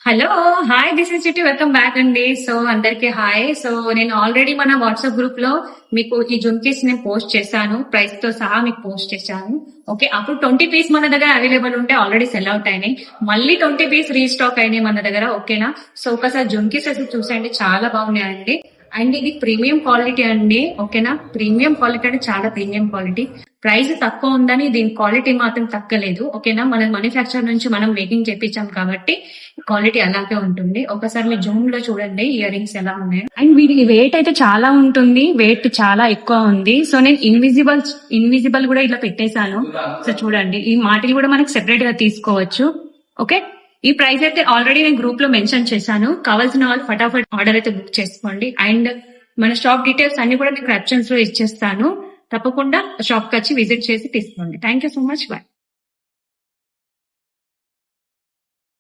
Hello! Hi. This is చిట్టి. Welcome back అండి. So, అందరికి హాయ్. సో, నేను ఆల్రెడీ మన వాట్సాప్ గ్రూప్‌లో మీకు ఈ జుంకీస్ నేను పోస్ట్ చేశాను. ప్రైస్‌తో సహా మీకు పోస్ట్ చేశాను. ఓకే. అప్పుడు 20 పీస్ మన దగ్గర అవైలబుల్ ఉంటే ఆల్రెడీ సెల్ అవుట్ అయినాయి. మళ్ళీ 20 పీస్ రీస్టాక్ అయినాయి మన దగ్గర. ఓకేనా? సో, ఒకసారి జుంకీస్ అసలు చూసేయండి. చాలా బాగున్నాయండి. అండ్ ఇది ప్రీమియం క్వాలిటీ అండి. ఓకేనా? ప్రీమియం క్వాలిటీ అంటే చాలా ప్రీమియం క్వాలిటీ. ప్రైస్ తక్కువ ఉందని దీని క్వాలిటీ మాత్రం తగ్గలేదు. ఓకేనా? మన మ్యానుఫ్యాక్చర్ నుంచి మనం మేకింగ్ చేపించాం కాబట్టి క్వాలిటీ అలాగే ఉంటుంది. ఒకసారి మీ జూమ్ లో చూడండి ఇయర్ రింగ్స్ ఎలా ఉన్నాయి. అండ్ వీటి వెయిట్ అయితే చాలా ఉంటుంది. వెయిట్ చాలా ఎక్కువ ఉంది. సో నేను ఇన్విజిబుల్ కూడా ఇలా పెట్టేశాను. సో చూడండి, ఈ మాటలు కూడా మనకి సెపరేట్ గా తీసుకోవచ్చు. ఓకే. ఈ ప్రైస్ అయితే ఆల్రెడీ నేను గ్రూప్ లో మెన్షన్ చేశాను. కావాల్సిన వాళ్ళు ఫటాఫట్ ఆర్డర్ అయితే బుక్ చేసుకోండి. అండ్ మన షాప్ డీటెయిల్స్ అన్ని కూడా నేను క్యాప్షన్స్ లో ఇచ్చేస్తాను. తప్పకుండా షాప్ కి వచ్చి విజిట్ చేసి తీసుకోండి. Thank you so much. Bye.